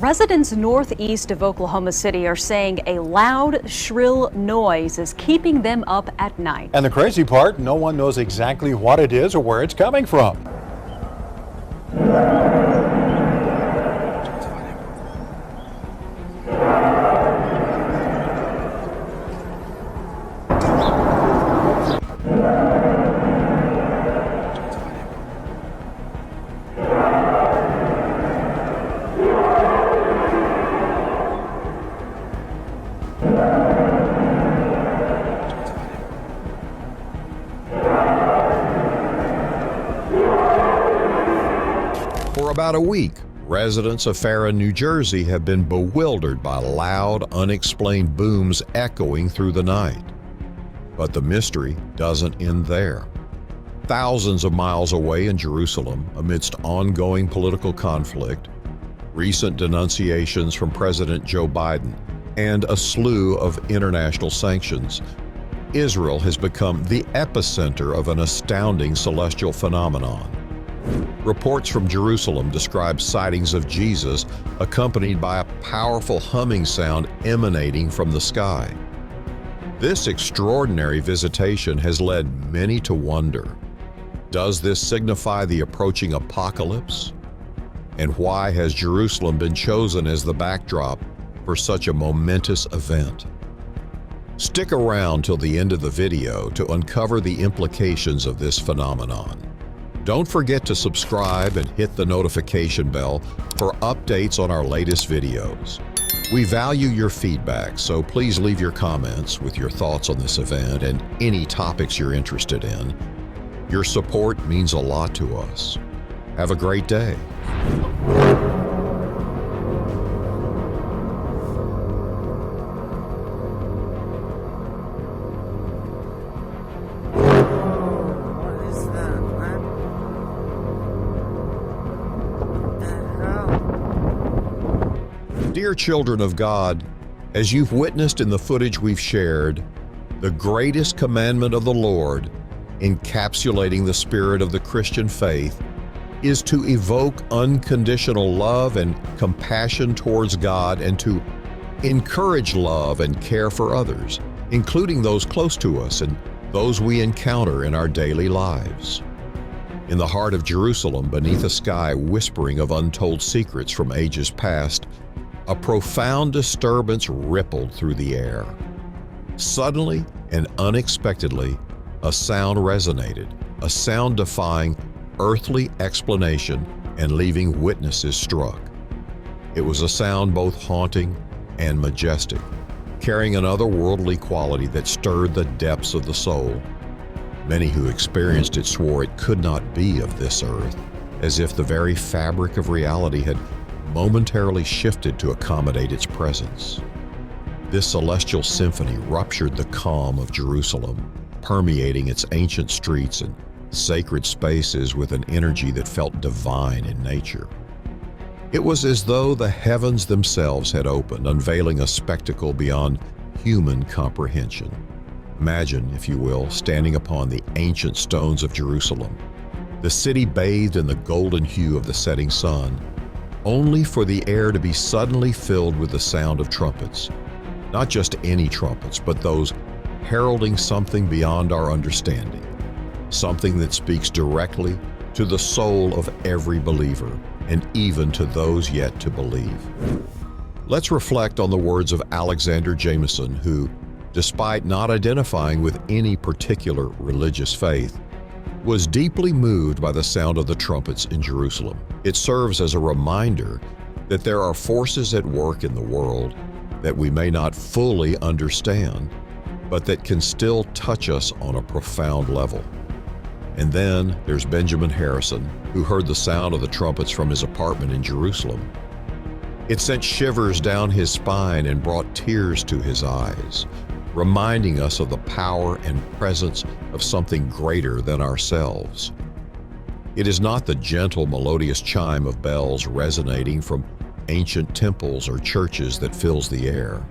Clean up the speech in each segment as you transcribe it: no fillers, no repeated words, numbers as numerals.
Residents northeast of Oklahoma City are saying a loud, shrill noise is keeping them up at night. And the crazy part, no one knows exactly what it is or where it's coming from. For about a week, residents of Farron, New Jersey have been bewildered by loud, unexplained booms echoing through the night. But the mystery doesn't end there. Thousands of miles away in Jerusalem, amidst ongoing political conflict, recent denunciations from President Joe Biden, and a slew of international sanctions, Israel has become the epicenter of an astounding celestial phenomenon. Reports from Jerusalem describe sightings of Jesus accompanied by a powerful humming sound emanating from the sky. This extraordinary visitation has led many to wonder, does this signify the approaching apocalypse? And why has Jerusalem been chosen as the backdrop for such a momentous event? Stick around till the end of the video to uncover the implications of this phenomenon. Don't forget to subscribe and hit the notification bell for updates on our latest videos. We value your feedback, so please leave your comments with your thoughts on this event and any topics you're interested in. Your support means a lot to us. Have a great day. Dear children of God, as you've witnessed in the footage we've shared, the greatest commandment of the Lord, encapsulating the spirit of the Christian faith, is to evoke unconditional love and compassion towards God and to encourage love and care for others, including those close to us and those we encounter in our daily lives. In the heart of Jerusalem, beneath a sky whispering of untold secrets from ages past, a profound disturbance rippled through the air. Suddenly and unexpectedly, a sound resonated, a sound defying earthly explanation and leaving witnesses struck. It was a sound both haunting and majestic, carrying an otherworldly quality that stirred the depths of the soul. Many who experienced it swore it could not be of this earth, as if the very fabric of reality had momentarily shifted to accommodate its presence. This celestial symphony ruptured the calm of Jerusalem, permeating its ancient streets and sacred spaces with an energy that felt divine in nature. It was as though the heavens themselves had opened, unveiling a spectacle beyond human comprehension. Imagine, if you will, standing upon the ancient stones of Jerusalem, the city bathed in the golden hue of the setting sun, only for the air to be suddenly filled with the sound of trumpets. Not just any trumpets, but those heralding something beyond our understanding, something that speaks directly to the soul of every believer, and even to those yet to believe. Let's reflect on the words of Alexander Jameson, who, despite not identifying with any particular religious faith, was deeply moved by the sound of the trumpets in Jerusalem. It serves as a reminder that there are forces at work in the world that we may not fully understand, but that can still touch us on a profound level. And then there's Benjamin Harrison, who heard the sound of the trumpets from his apartment in Jerusalem. It sent shivers down his spine and brought tears to his eyes, reminding us of the power and presence of something greater than ourselves. It is not the gentle, melodious chime of bells resonating from ancient temples or churches that fills the air.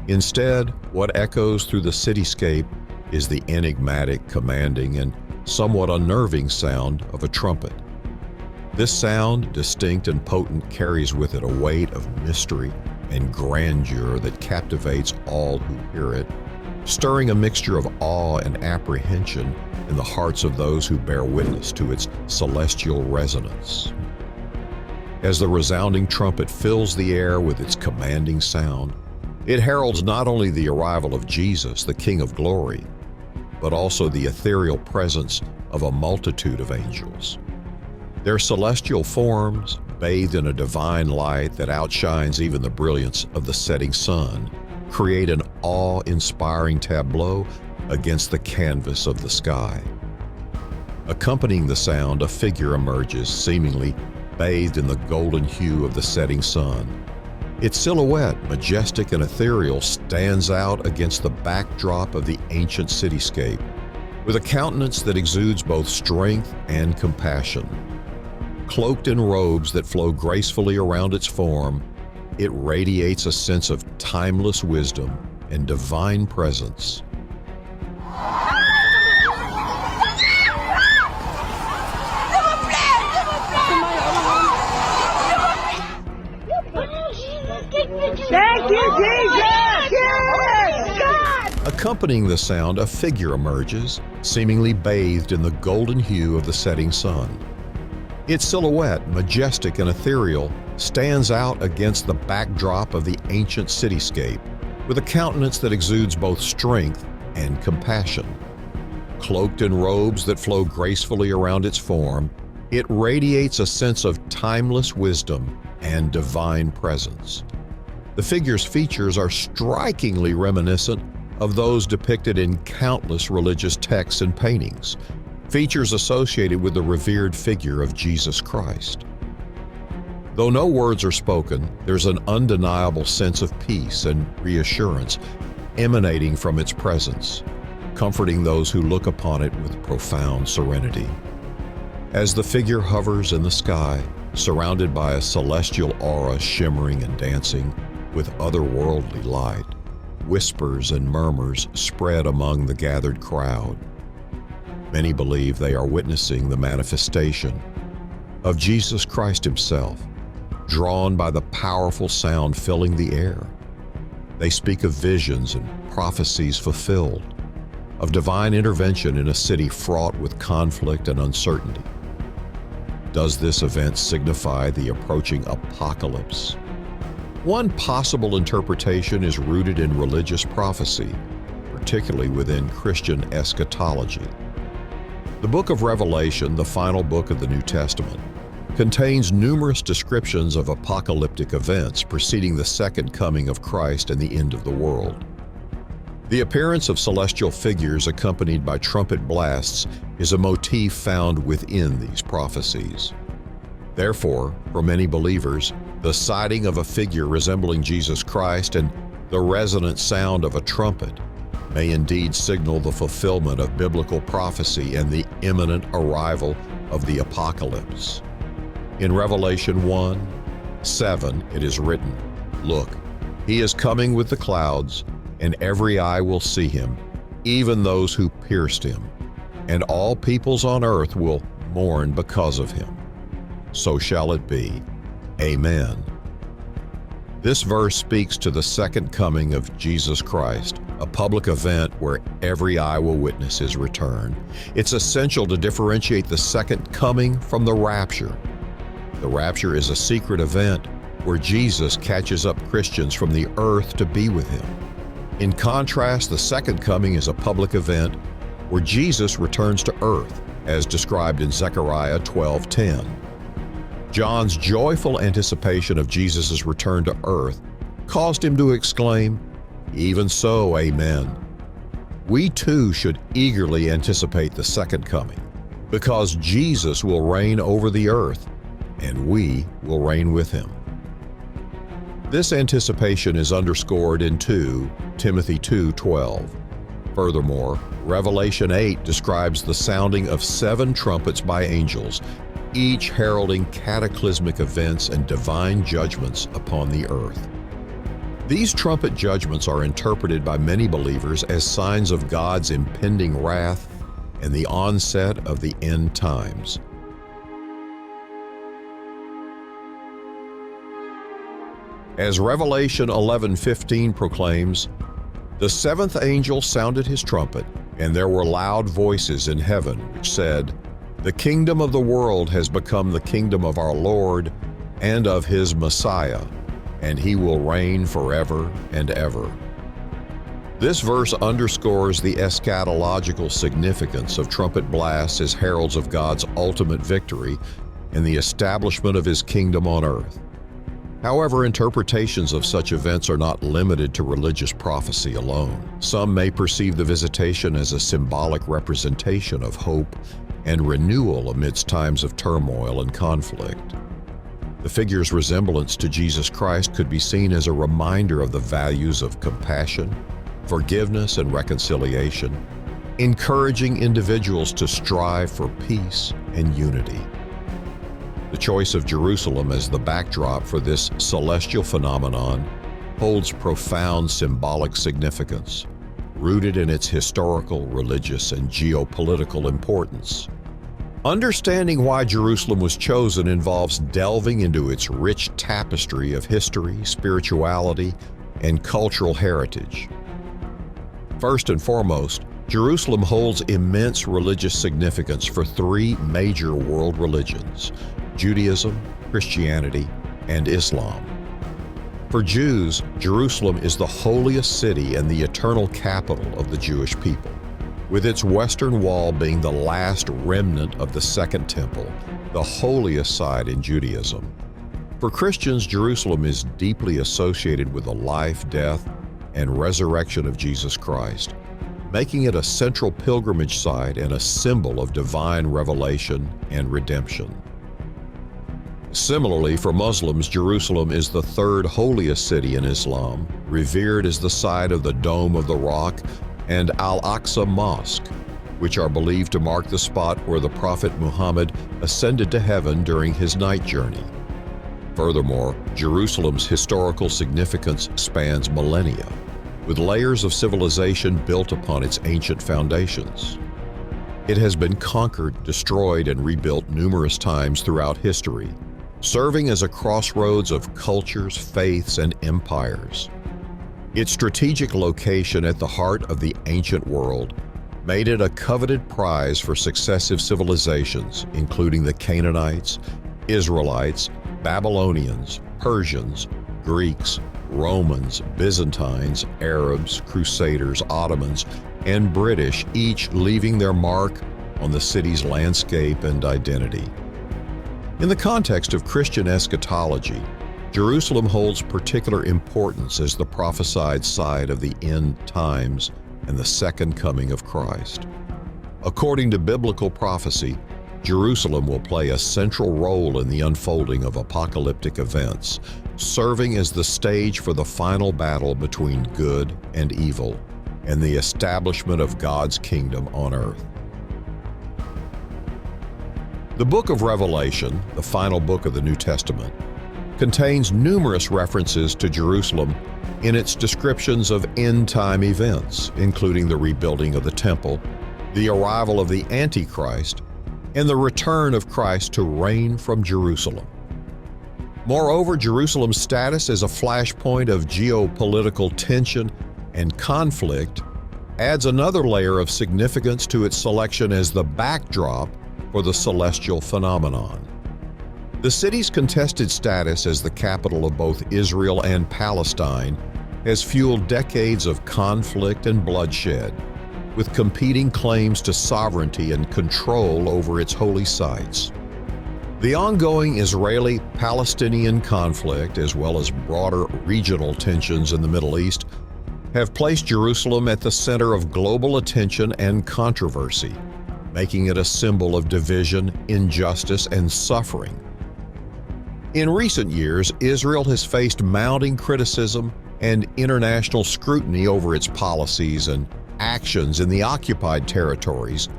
Instead, what echoes through the cityscape is the enigmatic, commanding, and somewhat unnerving sound of a trumpet. This sound, distinct and potent, carries with it a weight of mystery and grandeur that captivates all who hear it, stirring a mixture of awe and apprehension in the hearts of those who bear witness to its celestial resonance. As the resounding trumpet fills the air with its commanding sound, it heralds not only the arrival of Jesus, the King of Glory, but also the ethereal presence of a multitude of angels. Their celestial forms, bathed in a divine light that outshines even the brilliance of the setting sun, create an awe-inspiring tableau against the canvas of the sky. Accompanying the sound, a figure emerges, seemingly bathed in the golden hue of the setting sun. Its silhouette, majestic and ethereal, stands out against the backdrop of the ancient cityscape, with a countenance that exudes both strength and compassion. Cloaked in robes that flow gracefully around its form, it radiates a sense of timeless wisdom and divine presence. Thank you, Jesus! Yes! God! Accompanying the sound, a figure emerges, seemingly bathed in the golden hue of the setting sun. Its silhouette, majestic and ethereal, stands out against the backdrop of the ancient cityscape, with a countenance that exudes both strength and compassion. Cloaked in robes that flow gracefully around its form, it radiates a sense of timeless wisdom and divine presence. The figure's features are strikingly reminiscent of those depicted in countless religious texts and paintings, features associated with the revered figure of Jesus Christ. Though no words are spoken, there's an undeniable sense of peace and reassurance emanating from its presence, comforting those who look upon it with profound serenity. As the figure hovers in the sky, surrounded by a celestial aura shimmering and dancing with otherworldly light, whispers and murmurs spread among the gathered crowd. Many believe they are witnessing the manifestation of Jesus Christ himself, drawn by the powerful sound filling the air. They speak of visions and prophecies fulfilled, of divine intervention in a city fraught with conflict and uncertainty. Does this event signify the approaching apocalypse? One possible interpretation is rooted in religious prophecy, particularly within Christian eschatology. The book of Revelation, the final book of the New Testament, contains numerous descriptions of apocalyptic events preceding the second coming of Christ and the end of the world. The appearance of celestial figures accompanied by trumpet blasts is a motif found within these prophecies. Therefore, for many believers, the sighting of a figure resembling Jesus Christ and the resonant sound of a trumpet may indeed signal the fulfillment of biblical prophecy and the imminent arrival of the apocalypse. In Revelation 1:7, it is written, "Look, he is coming with the clouds, and every eye will see him, even those who pierced him, and all peoples on earth will mourn because of him. So shall it be. Amen." This verse speaks to the second coming of Jesus Christ, a public event where every eye will witness his return. It's essential to differentiate the second coming from the rapture. The rapture is a secret event where Jesus catches up Christians from the earth to be with him. In contrast, the second coming is a public event where Jesus returns to earth, as described in Zechariah 12:10. John's joyful anticipation of Jesus' return to earth caused him to exclaim, "Even so, amen." We too should eagerly anticipate the second coming, because Jesus will reign over the earth, and we will reign with him. This anticipation is underscored in 2 Timothy 2:12. Furthermore, Revelation 8 describes the sounding of 7 trumpets by angels, each heralding cataclysmic events and divine judgments upon the earth. These trumpet judgments are interpreted by many believers as signs of God's impending wrath and the onset of the end times. As Revelation 11:15 proclaims, "The seventh angel sounded his trumpet, and there were loud voices in heaven which said, 'The kingdom of the world has become the kingdom of our Lord and of his Messiah, and he will reign forever and ever.'" This verse underscores the eschatological significance of trumpet blasts as heralds of God's ultimate victory and the establishment of his kingdom on earth. However, interpretations of such events are not limited to religious prophecy alone. Some may perceive the visitation as a symbolic representation of hope and renewal amidst times of turmoil and conflict. The figure's resemblance to Jesus Christ could be seen as a reminder of the values of compassion, forgiveness, and reconciliation, encouraging individuals to strive for peace and unity. The choice of Jerusalem as the backdrop for this celestial phenomenon holds profound symbolic significance, rooted in its historical, religious, and geopolitical importance. Understanding why Jerusalem was chosen involves delving into its rich tapestry of history, spirituality, and cultural heritage. First and foremost, Jerusalem holds immense religious significance for three major world religions: Judaism, Christianity, and Islam. For Jews, Jerusalem is the holiest city and the eternal capital of the Jewish people, with its western wall being the last remnant of the Second Temple, the holiest site in Judaism. For Christians, Jerusalem is deeply associated with the life, death, and resurrection of Jesus Christ, making it a central pilgrimage site and a symbol of divine revelation and redemption. Similarly, for Muslims, Jerusalem is the third holiest city in Islam, revered as the site of the Dome of the Rock and Al-Aqsa Mosque, which are believed to mark the spot where the Prophet Muhammad ascended to heaven during his night journey. Furthermore, Jerusalem's historical significance spans millennia, with layers of civilization built upon its ancient foundations. It has been conquered, destroyed, and rebuilt numerous times throughout history, serving as a crossroads of cultures, faiths, and empires. Its strategic location at the heart of the ancient world made it a coveted prize for successive civilizations, including the Canaanites, Israelites, Babylonians, Persians, Greeks, Romans, Byzantines, Arabs, Crusaders, Ottomans, and British, each leaving their mark on the city's landscape and identity. In the context of Christian eschatology, Jerusalem holds particular importance as the prophesied site of the end times and the second coming of Christ. According to biblical prophecy, Jerusalem will play a central role in the unfolding of apocalyptic events, serving as the stage for the final battle between good and evil and the establishment of God's kingdom on earth. The book of Revelation, the final book of the New Testament, contains numerous references to Jerusalem in its descriptions of end-time events, including the rebuilding of the temple, the arrival of the Antichrist, and the return of Christ to reign from Jerusalem. Moreover, Jerusalem's status as a flashpoint of geopolitical tension and conflict adds another layer of significance to its selection as the backdrop for the celestial phenomenon. The city's contested status as the capital of both Israel and Palestine has fueled decades of conflict and bloodshed, with competing claims to sovereignty and control over its holy sites. The ongoing Israeli-Palestinian conflict, as well as broader regional tensions in the Middle East, have placed Jerusalem at the center of global attention and controversy, making it a symbol of division, injustice, and suffering. In recent years, Israel has faced mounting criticism and international scrutiny over its policies and actions in the occupied territories,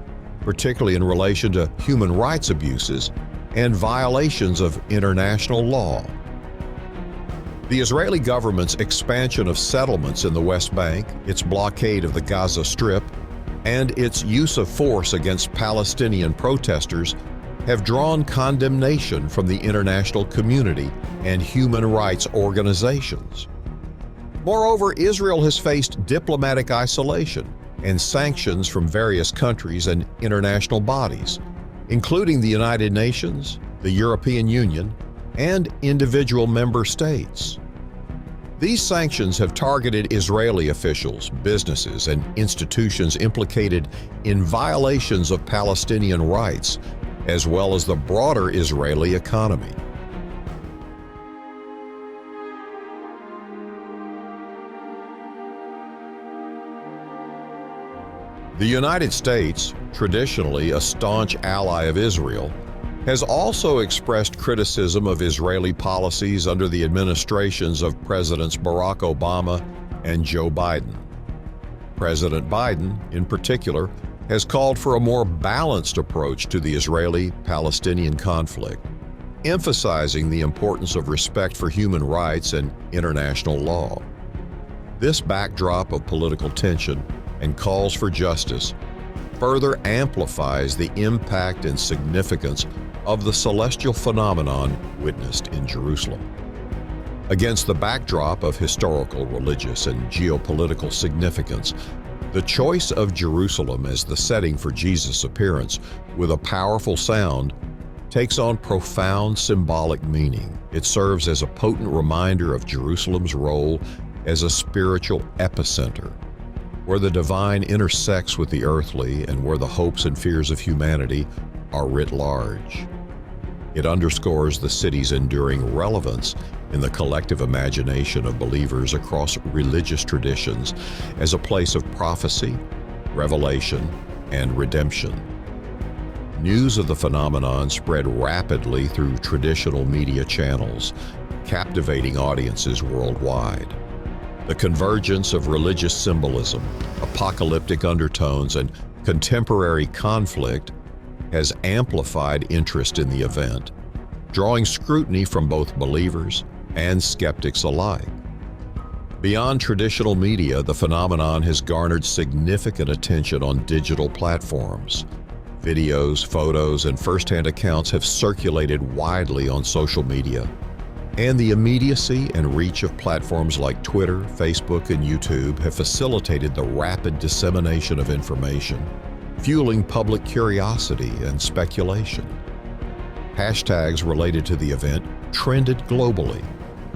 particularly in relation to human rights abuses and violations of international law. The Israeli government's expansion of settlements in the West Bank, its blockade of the Gaza Strip, and its use of force against Palestinian protesters have drawn condemnation from the international community and human rights organizations. Moreover, Israel has faced diplomatic isolation and sanctions from various countries and international bodies, including the United Nations, the European Union, and individual member states. These sanctions have targeted Israeli officials, businesses, and institutions implicated in violations of Palestinian rights, as well as the broader Israeli economy. The United States, traditionally a staunch ally of Israel, has also expressed criticism of Israeli policies under the administrations of Presidents Barack Obama and Joe Biden. President Biden, in particular, has called for a more balanced approach to the Israeli-Palestinian conflict, emphasizing the importance of respect for human rights and international law. This backdrop of political tension and calls for justice further amplifies the impact and significance of the celestial phenomenon witnessed in Jerusalem. Against the backdrop of historical, religious, and geopolitical significance, the choice of Jerusalem as the setting for Jesus' appearance with a powerful sound takes on profound symbolic meaning. It serves as a potent reminder of Jerusalem's role as a spiritual epicenter, where the divine intersects with the earthly and where the hopes and fears of humanity are writ large. It underscores the city's enduring relevance in the collective imagination of believers across religious traditions as a place of prophecy, revelation, and redemption. News of the phenomenon spread rapidly through traditional media channels, captivating audiences worldwide. The convergence of religious symbolism, apocalyptic undertones, and contemporary conflict has amplified interest in the event, drawing scrutiny from both believers and skeptics alike. Beyond traditional media, the phenomenon has garnered significant attention on digital platforms. Videos, photos, and first-hand accounts have circulated widely on social media, and the immediacy and reach of platforms like Twitter, Facebook, and YouTube have facilitated the rapid dissemination of information, fueling public curiosity and speculation. Hashtags related to the event trended globally,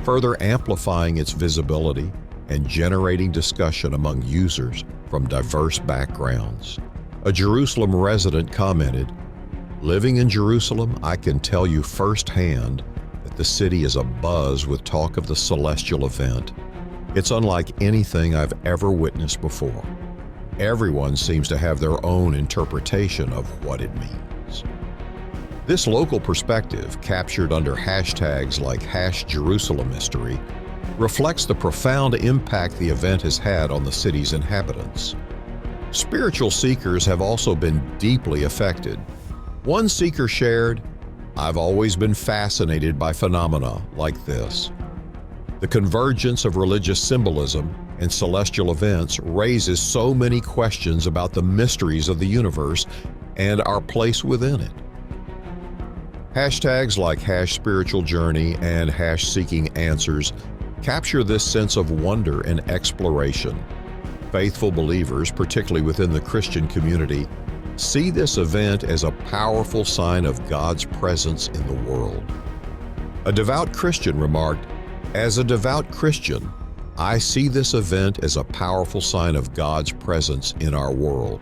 further amplifying its visibility and generating discussion among users from diverse backgrounds. A Jerusalem resident commented, "Living in Jerusalem, I can tell you firsthand that the city is abuzz with talk of the celestial event. It's unlike anything I've ever witnessed before. Everyone seems to have their own interpretation of what it means." This local perspective, captured under hashtags like #JerusalemMystery, reflects the profound impact the event has had on the city's inhabitants. Spiritual seekers have also been deeply affected. One seeker shared, "I've always been fascinated by phenomena like this. The convergence of religious symbolism and celestial events raises so many questions about the mysteries of the universe and our place within it." Hashtags like #SpiritualJourney and #SeekingAnswers capture this sense of wonder and exploration. Faithful believers, particularly within the Christian community, see this event as a powerful sign of God's presence in the world. A devout Christian remarked, "As a devout Christian, I see this event as a powerful sign of God's presence in our world."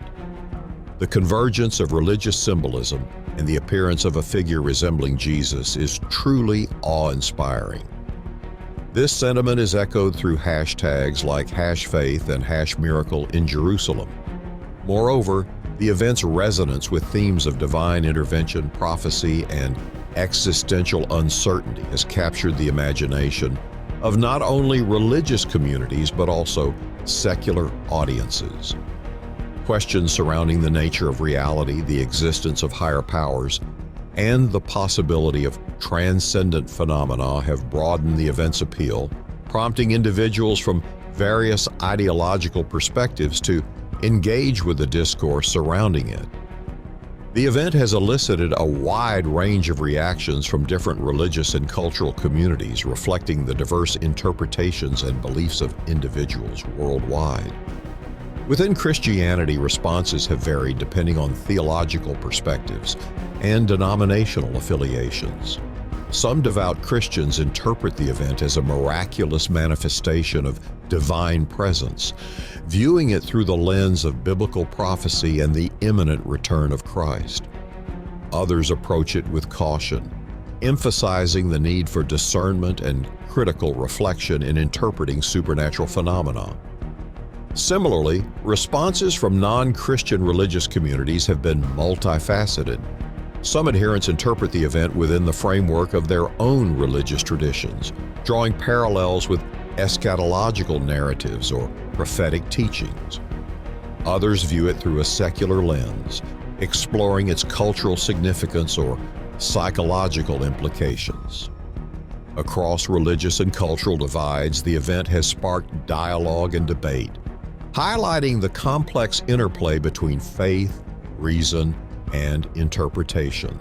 The convergence of religious symbolism and the appearance of a figure resembling Jesus is truly awe-inspiring. This sentiment is echoed through hashtags like #Faith and #Miracle in Jerusalem. Moreover, the event's resonance with themes of divine intervention, prophecy, and existential uncertainty has captured the imagination of not only religious communities but also secular audiences. Questions surrounding the nature of reality, the existence of higher powers, and the possibility of transcendent phenomena have broadened the event's appeal, prompting individuals from various ideological perspectives to engage with the discourse surrounding it. The event has elicited a wide range of reactions from different religious and cultural communities, reflecting the diverse interpretations and beliefs of individuals worldwide. Within Christianity, responses have varied depending on theological perspectives and denominational affiliations. Some devout Christians interpret the event as a miraculous manifestation of divine presence, viewing it through the lens of biblical prophecy and the imminent return of Christ. Others approach it with caution, emphasizing the need for discernment and critical reflection in interpreting supernatural phenomena. Similarly, responses from non-Christian religious communities have been multifaceted. Some adherents interpret the event within the framework of their own religious traditions, drawing parallels with eschatological narratives or prophetic teachings. Others view it through a secular lens, exploring its cultural significance or psychological implications. Across religious and cultural divides, the event has sparked dialogue and debate, highlighting the complex interplay between faith, reason, and interpretation.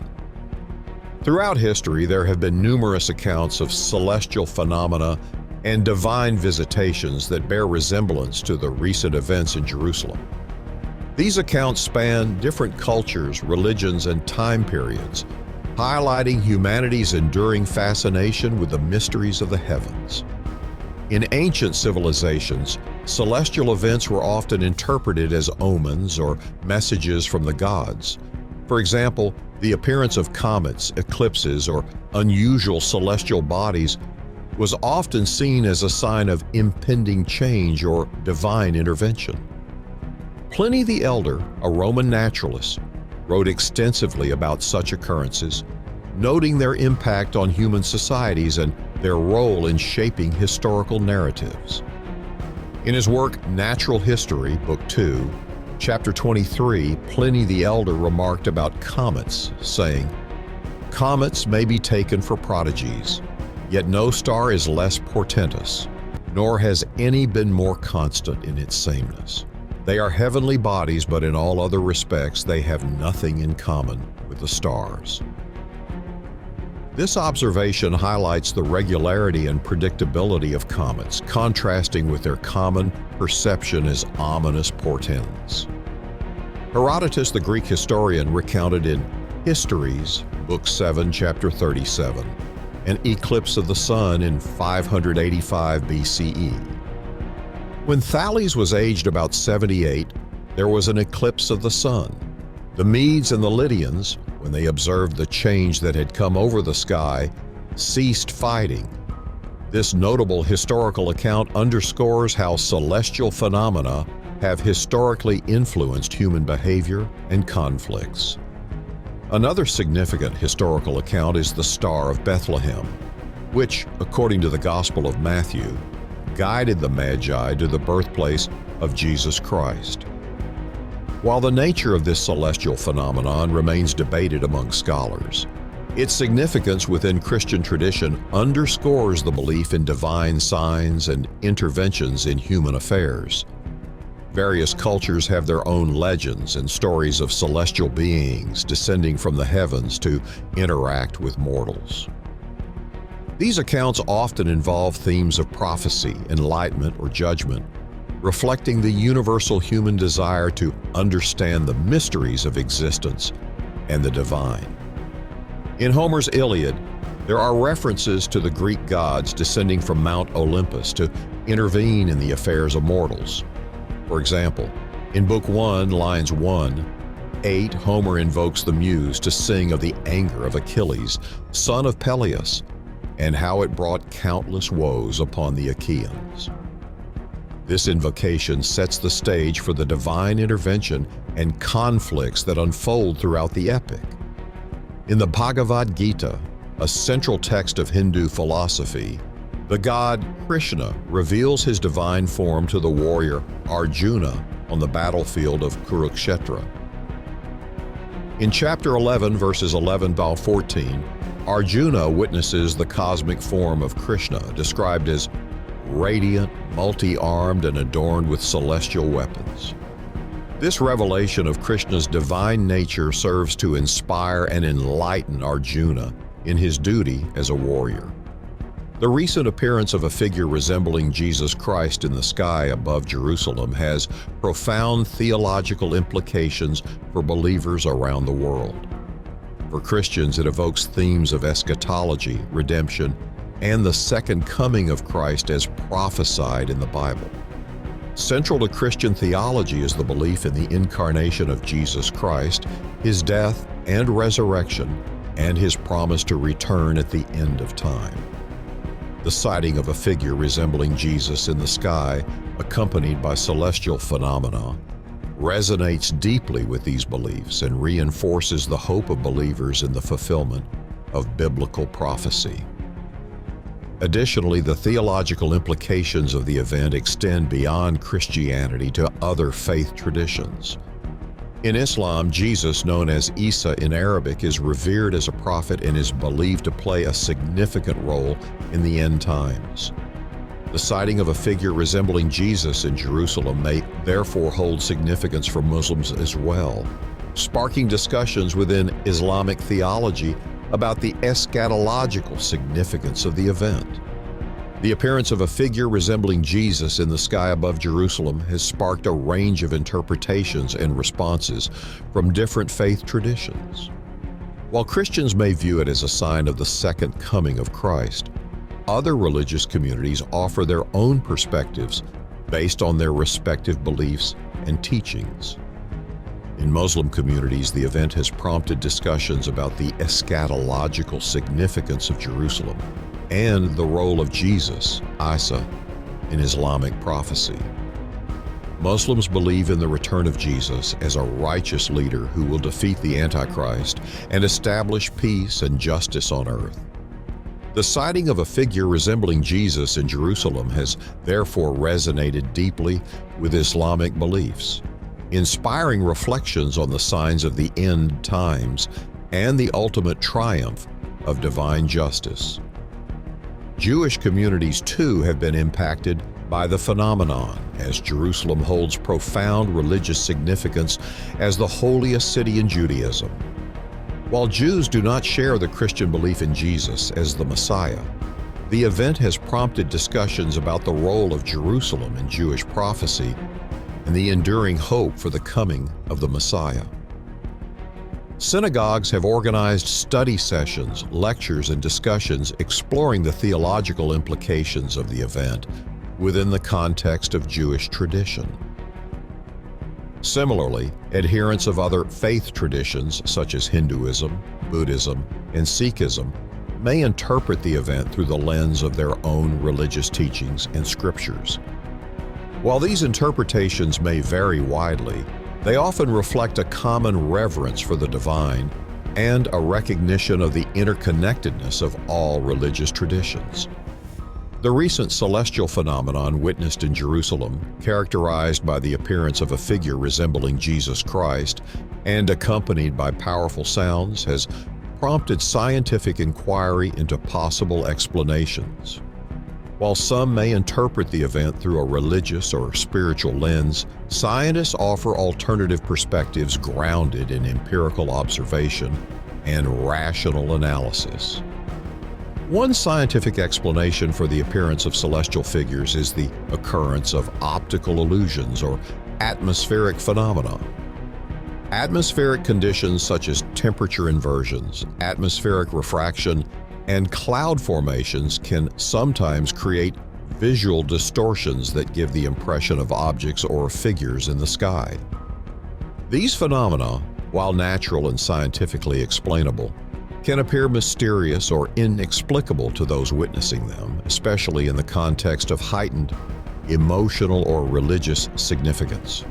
Throughout history, there have been numerous accounts of celestial phenomena and divine visitations that bear resemblance to the recent events in Jerusalem. These accounts span different cultures, religions, and time periods, highlighting humanity's enduring fascination with the mysteries of the heavens. In ancient civilizations, celestial events were often interpreted as omens or messages from the gods. For example, the appearance of comets, eclipses, or unusual celestial bodies was often seen as a sign of impending change or divine intervention. Pliny the Elder, a Roman naturalist, wrote extensively about such occurrences, noting their impact on human societies and their role in shaping historical narratives. In his work Natural History, Book 2, Chapter 23, Pliny the Elder remarked about comets, saying, "Comets may be taken for prodigies, yet no star is less portentous, nor has any been more constant in its sameness. They are heavenly bodies, but in all other respects they have nothing in common with the stars." This observation highlights the regularity and predictability of comets, contrasting with their common perception as ominous portents. Herodotus, the Greek historian, recounted in Histories, Book 7, Chapter 37, an eclipse of the sun in 585 BCE. When Thales was aged about 78, there was an eclipse of the sun. The Medes and the Lydians, when they observed the change that had come over the sky, ceased fighting. This notable historical account underscores how celestial phenomena have historically influenced human behavior and conflicts. Another significant historical account is the Star of Bethlehem, which, according to the Gospel of Matthew, guided the Magi to the birthplace of Jesus Christ. While the nature of this celestial phenomenon remains debated among scholars, its significance within Christian tradition underscores the belief in divine signs and interventions in human affairs. Various cultures have their own legends and stories of celestial beings descending from the heavens to interact with mortals. These accounts often involve themes of prophecy, enlightenment, or judgment, reflecting the universal human desire to understand the mysteries of existence and the divine. In Homer's Iliad, there are references to the Greek gods descending from Mount Olympus to intervene in the affairs of mortals. For example, in Book 1, lines 1-8, Homer invokes the Muse to sing of the anger of Achilles, son of Peleus, and how it brought countless woes upon the Achaeans. This invocation sets the stage for the divine intervention and conflicts that unfold throughout the epic. In the Bhagavad Gita, a central text of Hindu philosophy, the god Krishna reveals his divine form to the warrior Arjuna on the battlefield of Kurukshetra. In chapter 11, verses 11-14, Arjuna witnesses the cosmic form of Krishna, described as radiant, multi-armed, and adorned with celestial weapons. This revelation of Krishna's divine nature serves to inspire and enlighten Arjuna in his duty as a warrior. The recent appearance of a figure resembling Jesus Christ in the sky above Jerusalem has profound theological implications for believers around the world. For Christians, it evokes themes of eschatology, redemption, and the second coming of Christ as prophesied in the Bible. Central to Christian theology is the belief in the incarnation of Jesus Christ, his death and resurrection, and his promise to return at the end of time. The sighting of a figure resembling Jesus in the sky, accompanied by celestial phenomena, resonates deeply with these beliefs and reinforces the hope of believers in the fulfillment of biblical prophecy. Additionally, the theological implications of the event extend beyond Christianity to other faith traditions. In Islam, Jesus, known as Isa in Arabic, is revered as a prophet and is believed to play a significant role in the end times. The sighting of a figure resembling Jesus in Jerusalem may therefore hold significance for Muslims as well, sparking discussions within Islamic theology about the eschatological significance of the event. The appearance of a figure resembling Jesus in the sky above Jerusalem has sparked a range of interpretations and responses from different faith traditions. While Christians may view it as a sign of the second coming of Christ, other religious communities offer their own perspectives based on their respective beliefs and teachings. In Muslim communities, the event has prompted discussions about the eschatological significance of Jerusalem and the role of Jesus, Isa, in Islamic prophecy. Muslims believe in the return of Jesus as a righteous leader who will defeat the Antichrist and establish peace and justice on earth. The sighting of a figure resembling Jesus in Jerusalem has therefore resonated deeply with Islamic beliefs, inspiring reflections on the signs of the end times and the ultimate triumph of divine justice. Jewish communities too have been impacted by the phenomenon, as Jerusalem holds profound religious significance as the holiest city in Judaism. While Jews do not share the Christian belief in Jesus as the Messiah, the event has prompted discussions about the role of Jerusalem in Jewish prophecy and the enduring hope for the coming of the Messiah. Synagogues have organized study sessions, lectures, and discussions exploring the theological implications of the event within the context of Jewish tradition. Similarly, adherents of other faith traditions such as Hinduism, Buddhism, and Sikhism may interpret the event through the lens of their own religious teachings and scriptures. While these interpretations may vary widely, they often reflect a common reverence for the divine and a recognition of the interconnectedness of all religious traditions. The recent celestial phenomenon witnessed in Jerusalem, characterized by the appearance of a figure resembling Jesus Christ and accompanied by powerful sounds, has prompted scientific inquiry into possible explanations. While some may interpret the event through a religious or spiritual lens, scientists offer alternative perspectives grounded in empirical observation and rational analysis. One scientific explanation for the appearance of celestial figures is the occurrence of optical illusions or atmospheric phenomena. Atmospheric conditions such as temperature inversions, atmospheric refraction, and cloud formations can sometimes create visual distortions that give the impression of objects or figures in the sky. These phenomena, while natural and scientifically explainable, can appear mysterious or inexplicable to those witnessing them, especially in the context of heightened emotional or religious significance.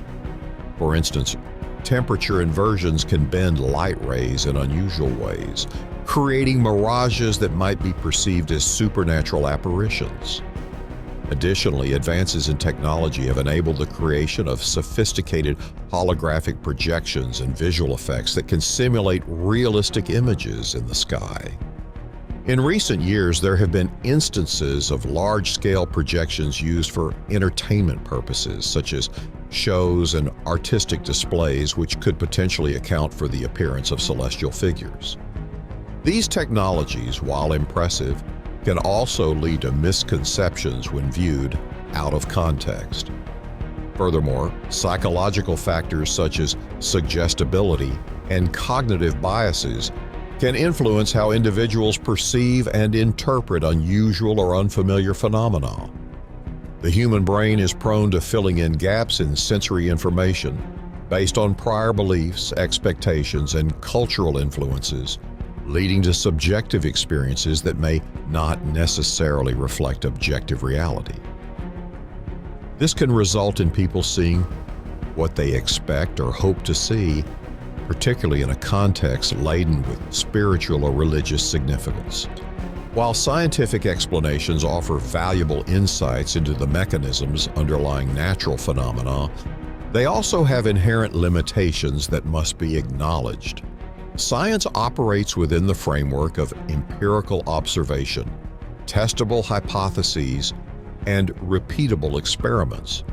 For instance, temperature inversions can bend light rays in unusual ways, creating mirages that might be perceived as supernatural apparitions. Additionally, advances in technology have enabled the creation of sophisticated holographic projections and visual effects that can simulate realistic images in the sky. In recent years, there have been instances of large-scale projections used for entertainment purposes, such as shows, and artistic displays which could potentially account for the appearance of celestial figures. These technologies, while impressive, can also lead to misconceptions when viewed out of context. Furthermore, psychological factors such as suggestibility and cognitive biases can influence how individuals perceive and interpret unusual or unfamiliar phenomena. The human brain is prone to filling in gaps in sensory information based on prior beliefs, expectations, and cultural influences, leading to subjective experiences that may not necessarily reflect objective reality. This can result in people seeing what they expect or hope to see, particularly in a context laden with spiritual or religious significance. While scientific explanations offer valuable insights into the mechanisms underlying natural phenomena, they also have inherent limitations that must be acknowledged. Science operates within the framework of empirical observation, testable hypotheses, and repeatable experiments,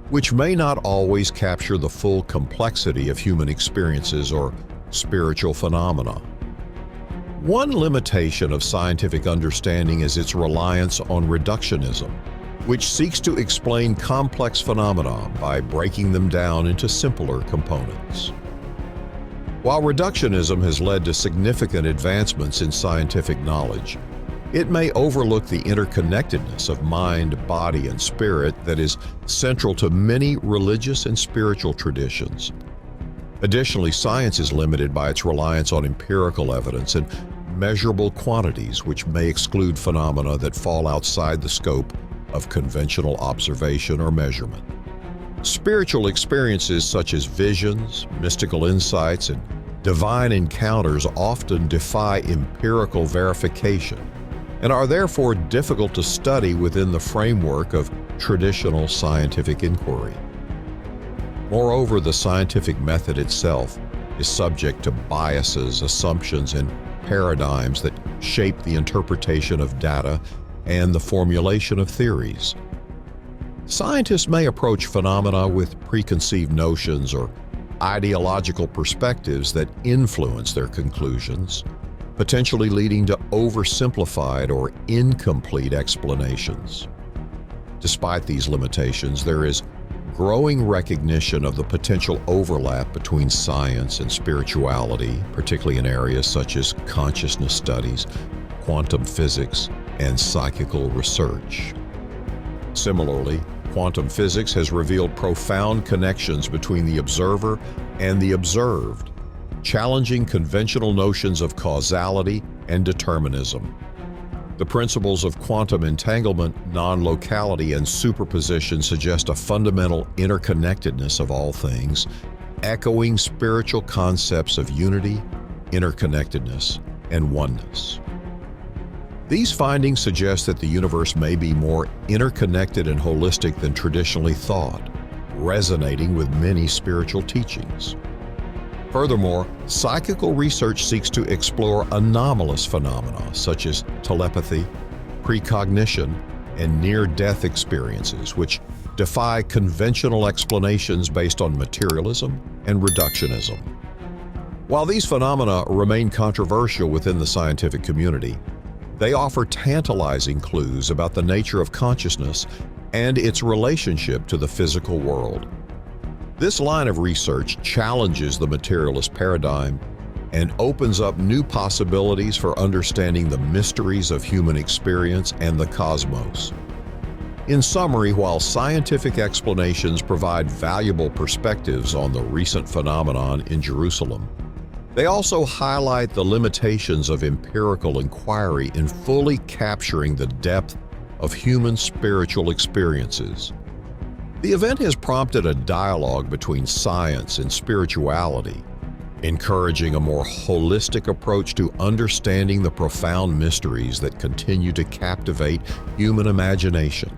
which may not always capture the full complexity of human experiences or spiritual phenomena. One limitation of scientific understanding is its reliance on reductionism, which seeks to explain complex phenomena by breaking them down into simpler components. While reductionism has led to significant advancements in scientific knowledge, it may overlook the interconnectedness of mind, body, and spirit that is central to many religious and spiritual traditions. Additionally, science is limited by its reliance on empirical evidence and measurable quantities, which may exclude phenomena that fall outside the scope of conventional observation or measurement. Spiritual experiences such as visions, mystical insights, and divine encounters often defy empirical verification and are therefore difficult to study within the framework of traditional scientific inquiry. Moreover, the scientific method itself is subject to biases, assumptions, and paradigms that shape the interpretation of data and the formulation of theories. Scientists may approach phenomena with preconceived notions or ideological perspectives that influence their conclusions, potentially leading to oversimplified or incomplete explanations. Despite these limitations, there is growing recognition of the potential overlap between science and spirituality, particularly in areas such as consciousness studies, quantum physics, and psychical research. Similarly, quantum physics has revealed profound connections between the observer and the observed, challenging conventional notions of causality and determinism. The principles of quantum entanglement, non-locality, and superposition suggest a fundamental interconnectedness of all things, echoing spiritual concepts of unity, interconnectedness, and oneness. These findings suggest that the universe may be more interconnected and holistic than traditionally thought, resonating with many spiritual teachings. Furthermore, psychical research seeks to explore anomalous phenomena such as telepathy, precognition, and near-death experiences, which defy conventional explanations based on materialism and reductionism. While these phenomena remain controversial within the scientific community, they offer tantalizing clues about the nature of consciousness and its relationship to the physical world. This line of research challenges the materialist paradigm and opens up new possibilities for understanding the mysteries of human experience and the cosmos. In summary, while scientific explanations provide valuable perspectives on the recent phenomenon in Jerusalem, they also highlight the limitations of empirical inquiry in fully capturing the depth of human spiritual experiences. The event has prompted a dialogue between science and spirituality, encouraging a more holistic approach to understanding the profound mysteries that continue to captivate human imagination.